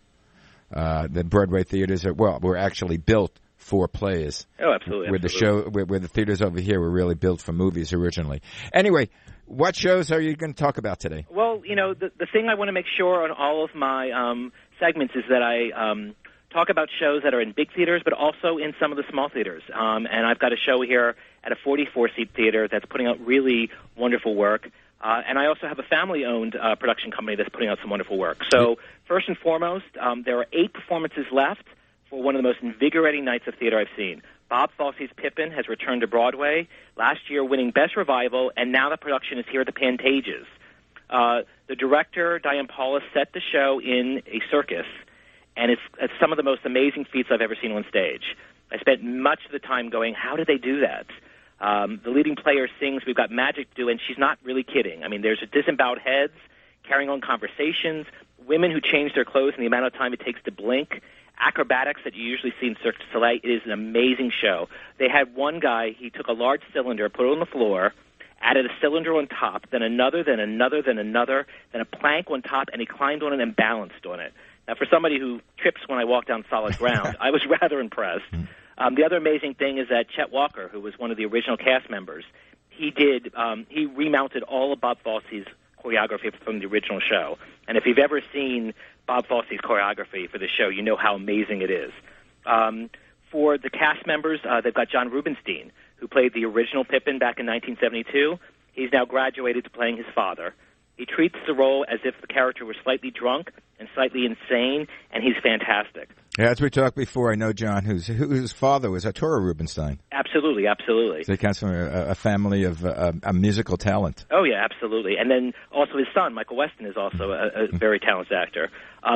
The Broadway theaters were actually built for plays. Oh, absolutely. Where the theaters over here were really built for movies originally. Anyway, what shows are you going to talk about today? Well, the thing I want to make sure on all of my segments is that I talk about shows that are in big theaters, but also in some of the small theaters. And I've got a show here at a 44-seat theater that's putting out really wonderful work. And I also have a family-owned production company that's putting out some wonderful work. So first and foremost, there are 8 performances left for one of the most invigorating nights of theater I've seen. Bob Fosse's Pippin has returned to Broadway, last year winning Best Revival, and now the production is here at the Pantages. The director, Diane Paulus, set the show in a circus, and it's some of the most amazing feats I've ever seen on stage. I spent much of the time going, how did they do that? The leading player sings, we've got magic to do, and she's not really kidding. I mean, there's disemboweled heads, carrying on conversations, women who change their clothes in the amount of time it takes to blink, acrobatics that you usually see in Cirque du Soleil. It is an amazing show. They had one guy, he took a large cylinder, put it on the floor, added a cylinder on top, then another, then another, then another, then a plank on top, and he climbed on it and balanced on it. Now, for somebody who trips when I walk down solid ground, I was rather impressed. The other amazing thing is that Chet Walker, who was one of the original cast members, he remounted all of Bob Fosse's choreography from the original show. And if you've ever seen Bob Fosse's choreography for the show, you know how amazing it is. For the cast members, they've got John Rubinstein, who played the original Pippin back in 1972. He's now graduated to playing his father. He treats the role as if the character was slightly drunk and slightly insane, and he's fantastic. Yeah, as we talked before, I know John, whose father was Arturo Rubinstein. Absolutely, absolutely. So he comes from a family of a musical talent. Oh, yeah, absolutely. And then also his son, Michael Weston, is also a very talented actor.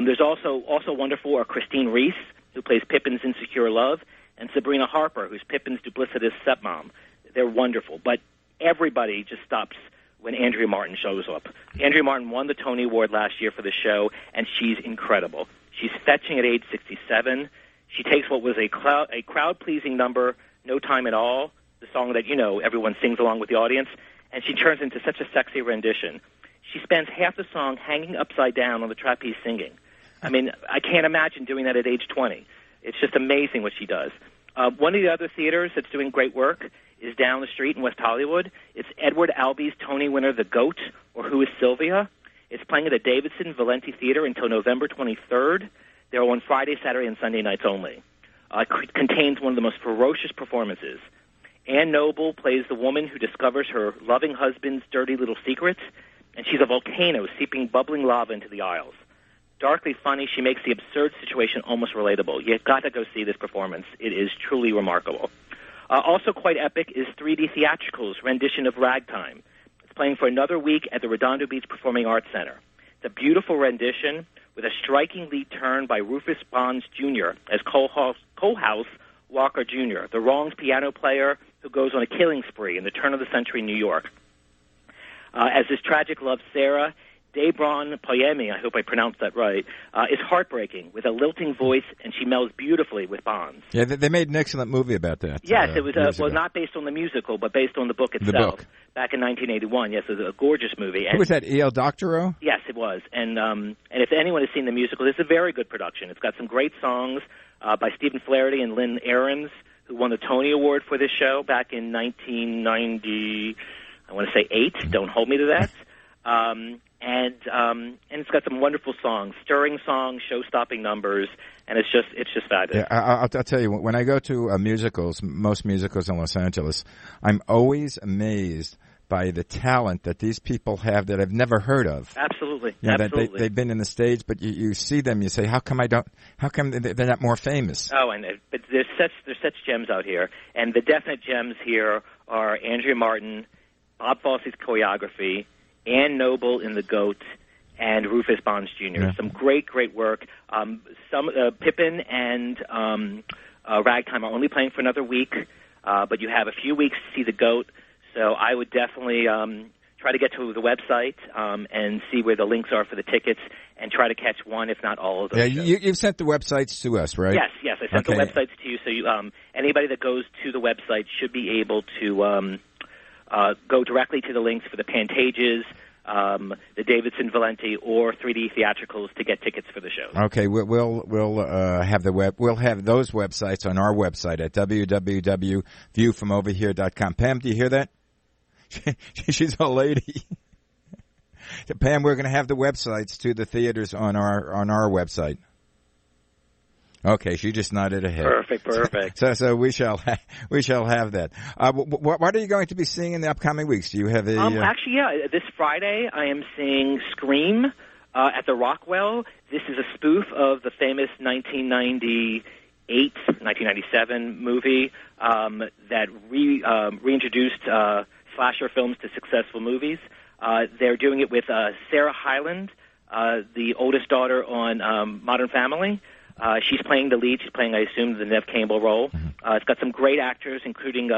There's also wonderful are Christine Reese, who plays Pippin's insecure love, and Sabrina Harper, who's Pippin's duplicitous stepmom. They're wonderful. But everybody just stops when Andrea Martin shows up. Andrea Martin won the Tony Award last year for the show, and she's incredible. She's fetching at age 67. She takes what was a crowd-pleasing number, No Time at All, the song that, everyone sings along with the audience, and she turns into such a sexy rendition. She spends half the song hanging upside down on the trapeze singing. I mean, I can't imagine doing that at age 20. It's just amazing what she does. One of the other theaters that's doing great work is down the street in West Hollywood. It's Edward Albee's Tony winner, The Goat, or Who is Sylvia? It's playing at the Davidson Valenti Theater until November 23rd. They're on Friday, Saturday, and Sunday nights only. It contains one of the most ferocious performances. Ann Noble plays the woman who discovers her loving husband's dirty little secrets, and she's a volcano seeping bubbling lava into the aisles. Darkly funny, she makes the absurd situation almost relatable. You've got to go see this performance. It is truly remarkable. Also quite epic is 3D Theatrical's rendition of Ragtime. It's playing for another week at the Redondo Beach Performing Arts Center. It's a beautiful rendition with a striking lead turn by Rufus Bonds Jr. as Colehouse Walker Jr., the wronged piano player who goes on a killing spree in the turn-of-the-century New York. As this tragic love, Sarah, Debron Poyemi, I hope I pronounced that right, is heartbreaking with a lilting voice, and she melds beautifully with Bonds. Yeah, they made an excellent movie about that. Yes, it was not based on the musical, but based on the book itself. The book. Back in 1981. Yes, it was a gorgeous movie. Who was that, E.L. Doctorow? Yes, it was. And if anyone has seen the musical, it's a very good production. It's got some great songs by Stephen Flaherty and Lynn Ahrens, who won the Tony Award for this show back in 1990, I want to say 8. Don't hold me to that. And it's got some wonderful songs, stirring songs, show-stopping numbers, and it's just fabulous. Yeah, I'll tell you, when I go to musicals, most musicals in Los Angeles, I'm always amazed by the talent that these people have that I've never heard of. Absolutely, absolutely. They've been in the stage, but you see them, you say, how come they're not more famous? Oh, but there's such gems out here, and the definite gems here are Andrea Martin, Bob Fosse's choreography, Ann Noble in The Goat, and Rufus Bonds Jr. Yeah. Some great work. Pippin and Ragtime are only playing for another week, but you have a few weeks to see The Goat. So I would definitely try to get to the website and see where the links are for the tickets, and try to catch one, if not all of those. Yeah, you've sent the websites to us, right? Yes, I sent the websites to you. So anybody that goes to the website should be able to go directly to the links for the Pantages, the Davidson Valenti, or 3D Theatricals to get tickets for the shows. Okay, we'll have we'll have those websites on our website at www.viewfromoverhere.com. Pam, do you hear that? She's a lady. Pam, we're going to have the websites to the theaters on our website. Okay, she just nodded ahead. Perfect. So we shall have that. What are you going to be seeing in the upcoming weeks? Do you have a? Actually, yeah. This Friday, I am seeing Scream at the Rockwell. This is a spoof of the famous 1997 movie that reintroduced slasher films to successful movies. They're doing it with Sarah Hyland, the oldest daughter on Modern Family. She's playing the lead. She's playing, I assume, the Neve Campbell role. It's got some great actors, including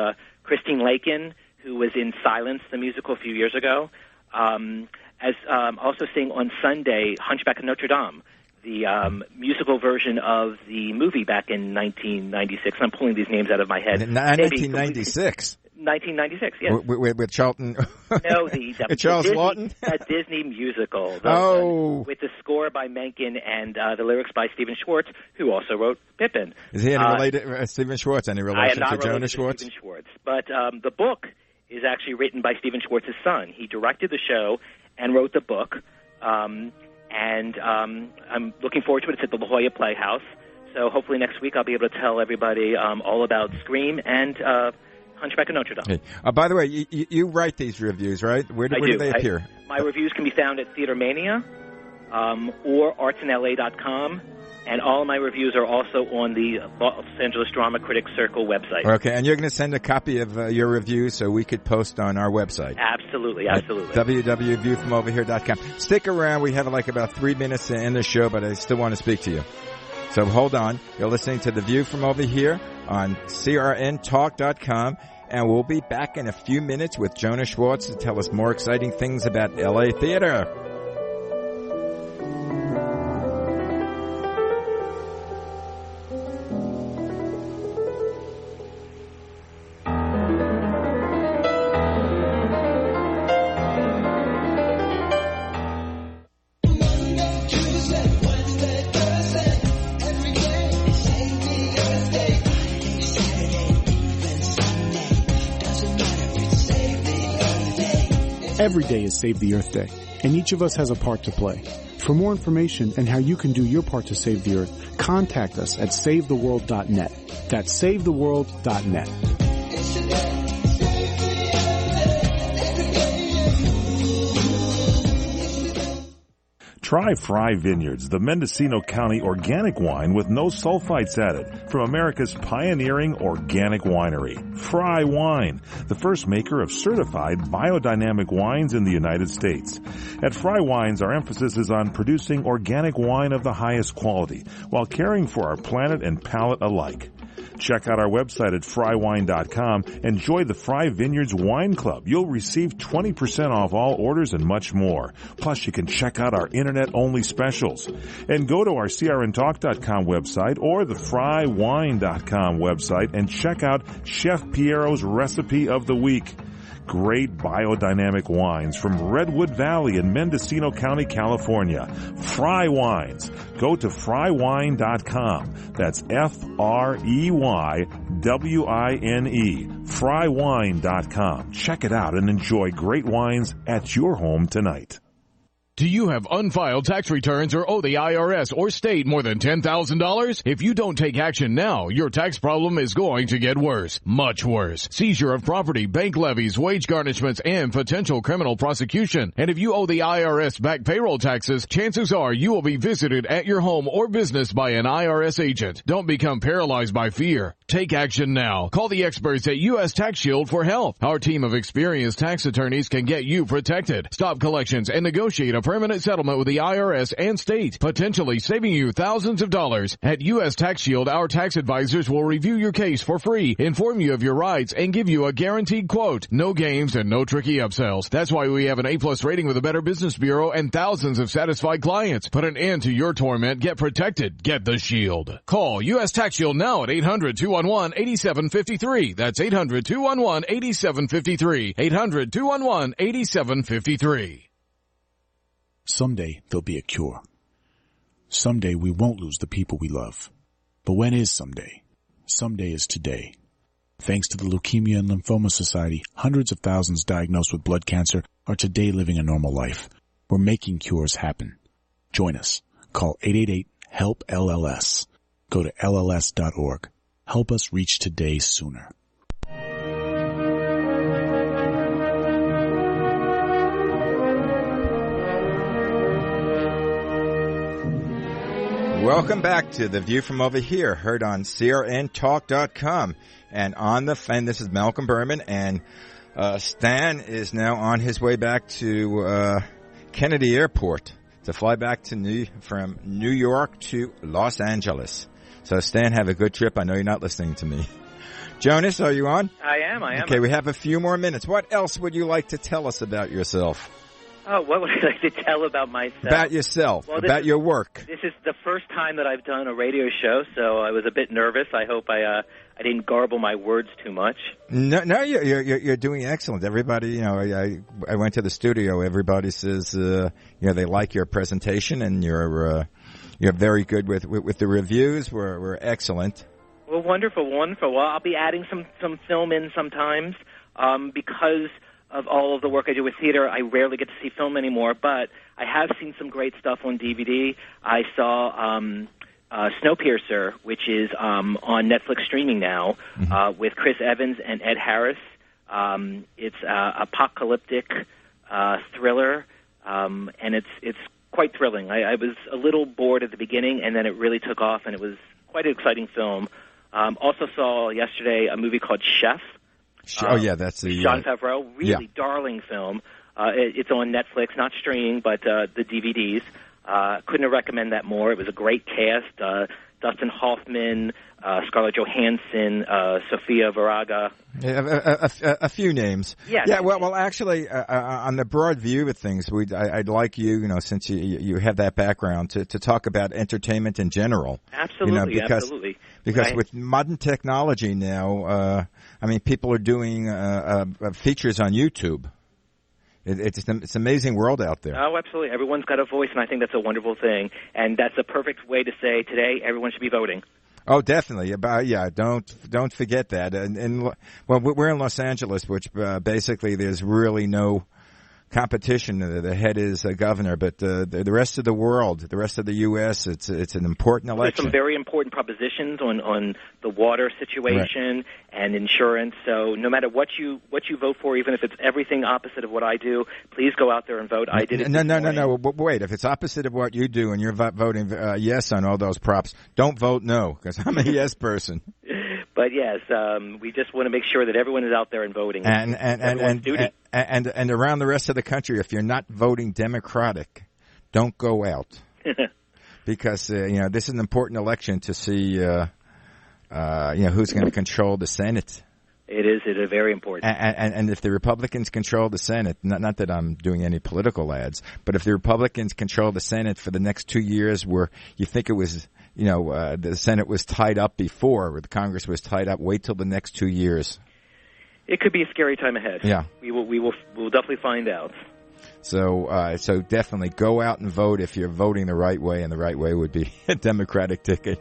Christine Lakin, who was in Silence, the musical, a few years ago. Also seeing on Sunday, Hunchback of Notre Dame, the musical version of the movie back in 1996. I'm pulling these names out of my head. 1996? 1996, yes. With Charlton? No, Charles Lawton? A Disney musical. With the score by Menken and the lyrics by Stephen Schwartz, who also wrote Pippin. Is he any related, Stephen Schwartz, any relation to Jonas Schwartz? Stephen Schwartz. But the book is actually written by Stephen Schwartz's son. He directed the show and wrote the book. And I'm looking forward to it. It's at the La Jolla Playhouse. So hopefully next week I'll be able to tell everybody all about Scream and Hunchback of Notre Dame. Hey. By the way, you write these reviews, right? Where do they appear? My reviews can be found at Theater Mania. or artsinla.com. And all of my reviews are also on the Los Angeles Drama Critics Circle website. Okay, and you're going to send a copy of your review so we could post on our website. Absolutely. www.viewfromoverhere.com. Stick around. We have like about 3 minutes to end the show, but I still want to speak to you. So hold on. You're listening to The View from Over Here on crntalk.com. And we'll be back in a few minutes with Jonas Schwartz to tell us more exciting things about LA theater. Every day is Save the Earth Day, and each of us has a part to play. For more information and how you can do your part to save the Earth, contact us at SaveTheWorld.net. That's SaveTheWorld.net. Try Fry Vineyards, the Mendocino County organic wine with no sulfites added from America's pioneering organic winery. Fry Wine, the first maker of certified biodynamic wines in the United States. At Fry Wines, our emphasis is on producing organic wine of the highest quality while caring for our planet and palate alike. Check out our website at frywine.com and join the Fry Vineyards Wine Club. You'll receive 20% off all orders and much more. Plus, you can check out our internet-only specials. And go to our crntalk.com website or the frywine.com website and check out Chef Piero's Recipe of the Week. Great biodynamic wines from Redwood Valley in Mendocino County, California. Fry Wines. Go to frywine.com. That's FREYWINE. Frywine.com. Check it out and enjoy great wines at your home tonight. Do you have unfiled tax returns or owe the IRS or state more than $10,000? If you don't take action now, your tax problem is going to get worse. Much worse. Seizure of property, bank levies, wage garnishments, and potential criminal prosecution. And if you owe the IRS back payroll taxes, chances are you will be visited at your home or business by an IRS agent. Don't become paralyzed by fear. Take action now. Call the experts at U.S. Tax Shield for help. Our team of experienced tax attorneys can get you protected, stop collections, and negotiate a permanent settlement with the IRS and state, potentially saving you thousands of dollars. At U.S. Tax Shield, our tax advisors will review your case for free, inform you of your rights, and give you a guaranteed quote. No games and no tricky upsells. That's why we have an A+ rating with the Better Business Bureau and thousands of satisfied clients. Put an end to your torment. Get protected. Get the Shield. Call U.S. Tax Shield now at 800-211-8753. That's 800-211-8753. 800-211-8753. Someday there'll be a cure. Someday we won't lose the people we love. But when is someday? Someday is today. Thanks to the Leukemia and Lymphoma Society, hundreds of thousands diagnosed with blood cancer are today living a normal life. We're making cures happen. Join us. Call 888-HELP-LLS. Go to LLS.org. Help us reach today sooner. Welcome back to The View from Over Here, heard on crntalk.com. And this is Malcolm Burman, and Stan is now on his way back to Kennedy Airport to fly back to from New York to Los Angeles. So, Stan, have a good trip. I know you're not listening to me. Jonas, are you on? I am. Okay, we have a few more minutes. What else would you like to tell us about yourself? Oh, what would I like to tell about myself? About yourself, well, about your work. This is the first time that I've done a radio show, so I was a bit nervous. I hope I didn't garble my words too much. No, you're doing excellent. Everybody, I went to the studio. Everybody says, they like your presentation, and you're very good with the reviews. We're excellent. Well, wonderful. Well, I'll be adding some film in sometimes because of all of the work I do with theater. I rarely get to see film anymore, but I have seen some great stuff on DVD. I saw Snowpiercer, which is on Netflix streaming now, with Chris Evans and Ed Harris. It's apocalyptic thriller, and it's quite thrilling. I was a little bored at the beginning, and then it really took off, and it was quite an exciting film. Also saw yesterday a movie called Chef. That's the Jon Favreau. Really darling film. It's on Netflix, not streaming, but the DVDs. Couldn't have recommended that more. It was a great cast. Dustin Hoffman, Scarlett Johansson, Sofia Vergara. A few names. Yeah. Well, actually, on the broad view of things, I'd like you, since you have that background, to talk about entertainment in general. Absolutely, absolutely. Because with modern technology now, people are doing features on YouTube. It's an amazing world out there. Oh, absolutely. Everyone's got a voice, and I think that's a wonderful thing. And that's a perfect way to say today everyone should be voting. Oh, definitely. Don't forget that. And we're in Los Angeles, which basically there's really no competition. The head is a governor, but the rest of the world, the rest of the U.S., it's an important election. There's some very important propositions on the water situation and insurance. So no matter what you vote for, even if it's everything opposite of what I do, please go out there and vote. I did it. No. Wait, if it's opposite of what you do and you're voting yes on all those props, don't vote no, because I'm a yes person. But yes, we just want to make sure that everyone is out there and voting. And around the rest of the country, if you're not voting Democratic, don't go out. Because, this is an important election to see, who's going to control the Senate. It is very important. And if the Republicans control the Senate, not that I'm doing any political ads, but if the Republicans control the Senate for the next 2 years where you think it was, the Senate was tied up before, or the Congress was tied up, wait till the next 2 years. It could be a scary time ahead. Yeah. We'll definitely find out. So definitely go out and vote if you're voting the right way, and the right way would be a Democratic ticket.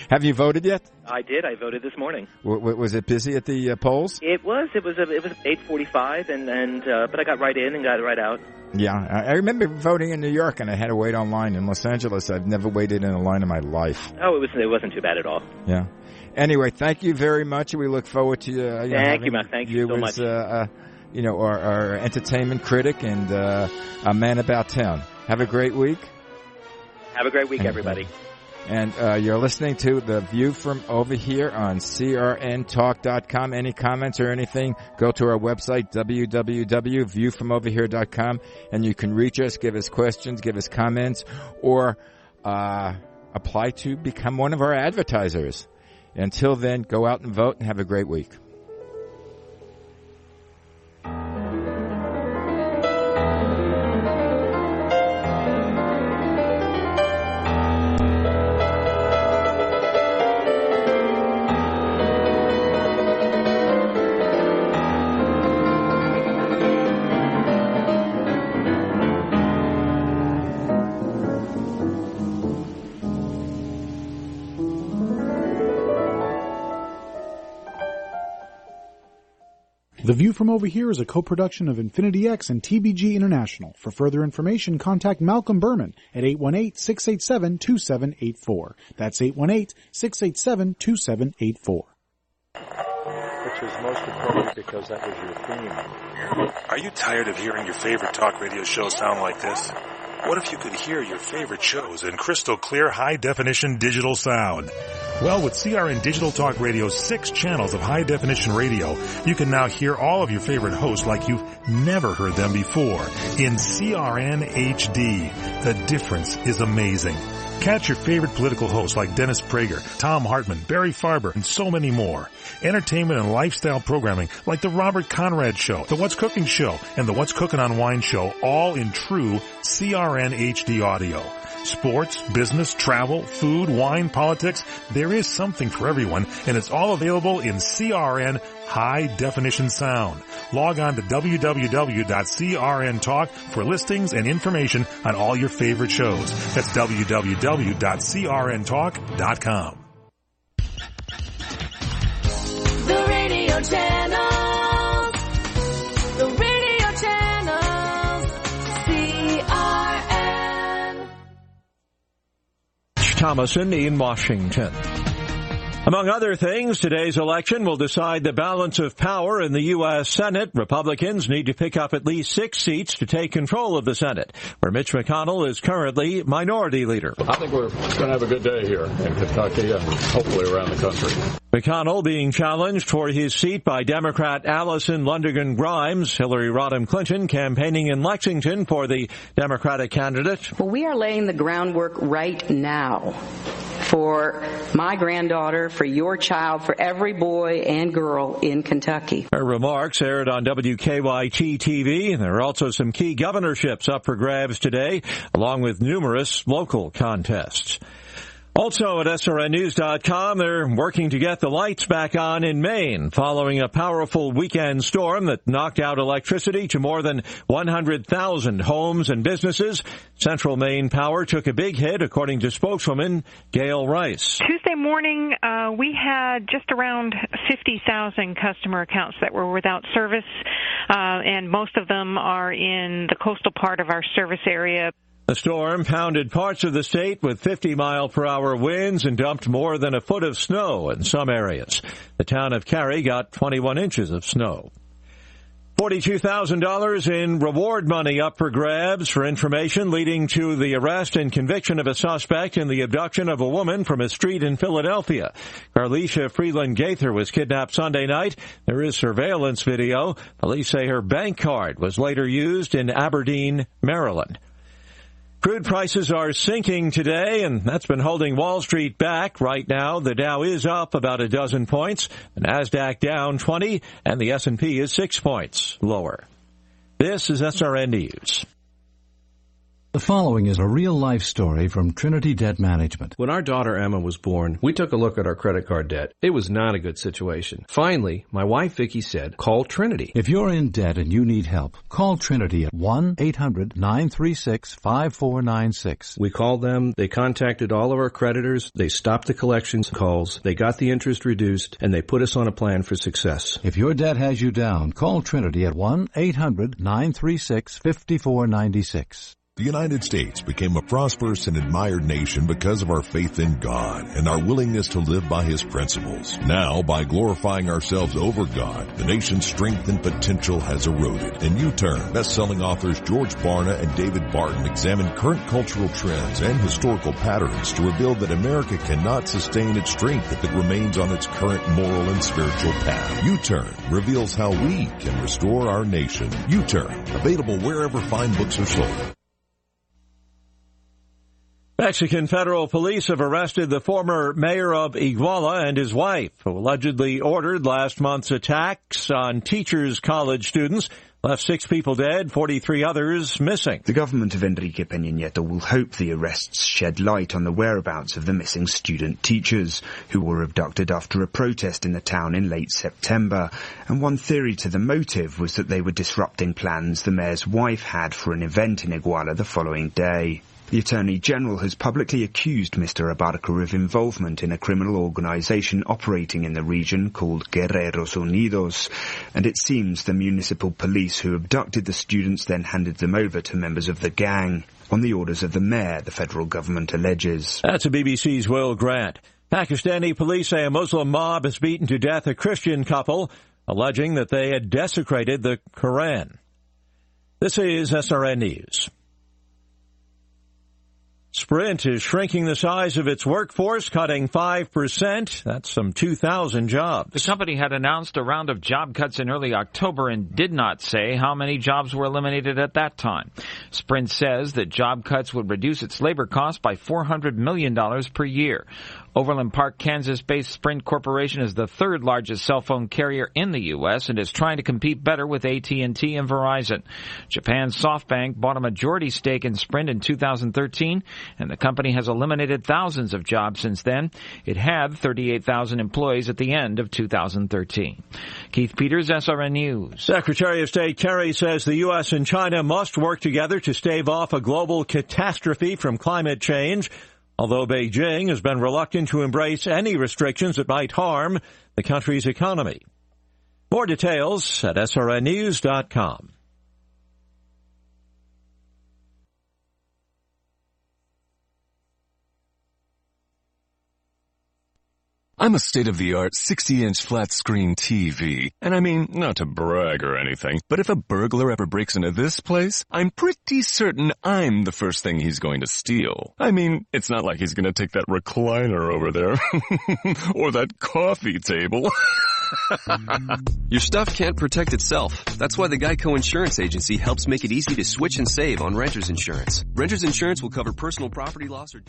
Have you voted yet? I did. I voted this morning. Was it busy at the polls? It was. It was 8:45, and but I got right in and got right out. Yeah, I remember voting in New York, and I had to wait online. In Los Angeles, I've never waited in a line in my life. Oh, it wasn't too bad at all. Yeah. Anyway, thank you very much. We look forward to thank you, Matt. Thank you so much. Our entertainment critic and a man about town. Have a great week. Have a great week, everybody. And you're listening to The View from Over Here on crntalk.com. Any comments or anything, go to our website, www.viewfromoverhere.com, and you can reach us, give us questions, give us comments, or apply to become one of our advertisers. Until then, go out and vote and have a great week. The View from Over Here is a co-production of Infinity X and TBG International. For further information, contact Malcolm Burman at 818-687-2784. That's 818-687-2784. Which is most appropriate because that was your theme. Are you tired of hearing your favorite talk radio show sound like this? What if you could hear your favorite shows in crystal clear, high-definition digital sound? Well, with CRN Digital Talk Radio's 6 channels of high-definition radio, you can now hear all of your favorite hosts like you've never heard them before in CRN HD. The difference is amazing. Catch your favorite political hosts like Dennis Prager, Tom Hartman, Barry Farber, and so many more. Entertainment and lifestyle programming like The Robert Conrad Show, The What's Cooking Show, and The What's Cooking on Wine Show, all in true CRN HD audio. Sports, business, travel, food, wine, politics, there is something for everyone, and it's all available in CRN High Definition Sound. Log on to www.crntalk for listings and information on all your favorite shows. That's www.crntalk.com. The radio channel. The radio channel. CRN. Thomason in Washington. Among other things, today's election will decide the balance of power in the U.S. Senate. Republicans need to pick up at least 6 seats to take control of the Senate, where Mitch McConnell is currently minority leader. I think we're going to have a good day here in Kentucky and hopefully around the country. McConnell being challenged for his seat by Democrat Allison Lundergan Grimes. Hillary Rodham Clinton campaigning in Lexington for the Democratic candidate. Well, we are laying the groundwork right now for my granddaughter, for your child, for every boy and girl in Kentucky. Her remarks aired on WKYT TV. There are also some key governorships up for grabs today, along with numerous local contests. Also at SRNnews.com, they're working to get the lights back on in Maine following a powerful weekend storm that knocked out electricity to more than 100,000 homes and businesses. Central Maine Power took a big hit, according to spokeswoman Gail Rice. Tuesday morning, we had just around 50,000 customer accounts that were without service, and most of them are in the coastal part of our service area. The storm pounded parts of the state with 50-mile-per-hour winds and dumped more than a foot of snow in some areas. The town of Cary got 21 inches of snow. $42,000 in reward money up for grabs for information leading to the arrest and conviction of a suspect in the abduction of a woman from a street in Philadelphia. Carlisha Freeland Gaither was kidnapped Sunday night. There is surveillance video. Police say her bank card was later used in Aberdeen, Maryland. Crude prices are sinking today, and that's been holding Wall Street back. Right now, the Dow is up about a dozen points, the Nasdaq down 20, and the S&P is 6 points lower. This is SRN News. The following is a real-life story from Trinity Debt Management. When our daughter Emma was born, we took a look at our credit card debt. It was not a good situation. Finally, my wife Vicki said, call Trinity. If you're in debt and you need help, call Trinity at 1-800-936-5496. We called them, they contacted all of our creditors, they stopped the collections calls, they got the interest reduced, and they put us on a plan for success. If your debt has you down, call Trinity at 1-800-936-5496. The United States became a prosperous and admired nation because of our faith in God and our willingness to live by His principles. Now, by glorifying ourselves over God, the nation's strength and potential has eroded. In U-Turn, best-selling authors George Barna and David Barton examine current cultural trends and historical patterns to reveal that America cannot sustain its strength if it remains on its current moral and spiritual path. U-Turn reveals how we can restore our nation. U-Turn, available wherever fine books are sold. Mexican federal police have arrested the former mayor of Iguala and his wife, who allegedly ordered last month's attacks on teachers' college students, left 6 people dead, 43 others missing. The government of Enrique Peña Nieto will hope the arrests shed light on the whereabouts of the missing student teachers, who were abducted after a protest in the town in late September. And one theory to the motive was that they were disrupting plans the mayor's wife had for an event in Iguala the following day. The Attorney General has publicly accused Mr. Abarca of involvement in a criminal organization operating in the region called Guerreros Unidos, and it seems the municipal police who abducted the students then handed them over to members of the gang, on the orders of the mayor, the federal government alleges. That's a BBC's Will Grant. Pakistani police say a Muslim mob has beaten to death a Christian couple, alleging that they had desecrated the Quran. This is SRN News. Sprint is shrinking the size of its workforce, cutting 5%. That's some 2,000 jobs. The company had announced a round of job cuts in early October and did not say how many jobs were eliminated at that time. Sprint says that job cuts would reduce its labor costs by $400 million per year. Overland Park, Kansas-based Sprint Corporation is the third largest cell phone carrier in the U.S. and is trying to compete better with AT&T and Verizon. Japan's SoftBank bought a majority stake in Sprint in 2013, and the company has eliminated thousands of jobs since then. It had 38,000 employees at the end of 2013. Keith Peters, SRN News. Secretary of State Kerry says the U.S. and China must work together to stave off a global catastrophe from climate change, although Beijing has been reluctant to embrace any restrictions that might harm the country's economy. More details at srnnews.com. I'm a state-of-the-art 60-inch flat-screen TV. And I mean, not to brag or anything, but if a burglar ever breaks into this place, I'm pretty certain I'm the first thing he's going to steal. I mean, it's not like he's going to take that recliner over there. Or that coffee table. Your stuff can't protect itself. That's why the Geico Insurance Agency helps make it easy to switch and save on renter's insurance. Renter's insurance will cover personal property loss or...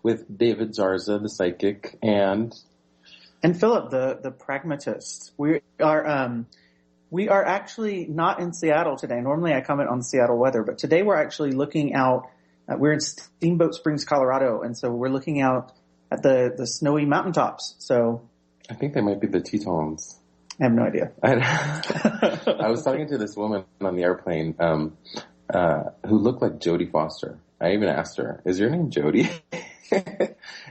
with David Zarza, the psychic, and Philip, the pragmatist. We are actually not in Seattle today. Normally I comment on Seattle weather, but today we're actually looking out. We're in Steamboat Springs, Colorado, and so we're looking out at the snowy mountaintops. So I think they might be the Tetons. I have no idea. I was talking to this woman on the airplane who looked like Jodie Foster. I even asked her, is your name Jodie?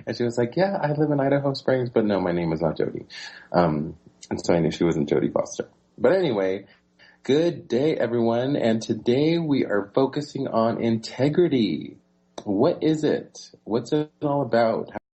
And she was like, yeah, I live in Idaho Springs, but no, my name is not Jodie. And so I knew she wasn't Jodie Foster. But anyway, good day, everyone. And today we are focusing on integrity. What is it? What's it all about?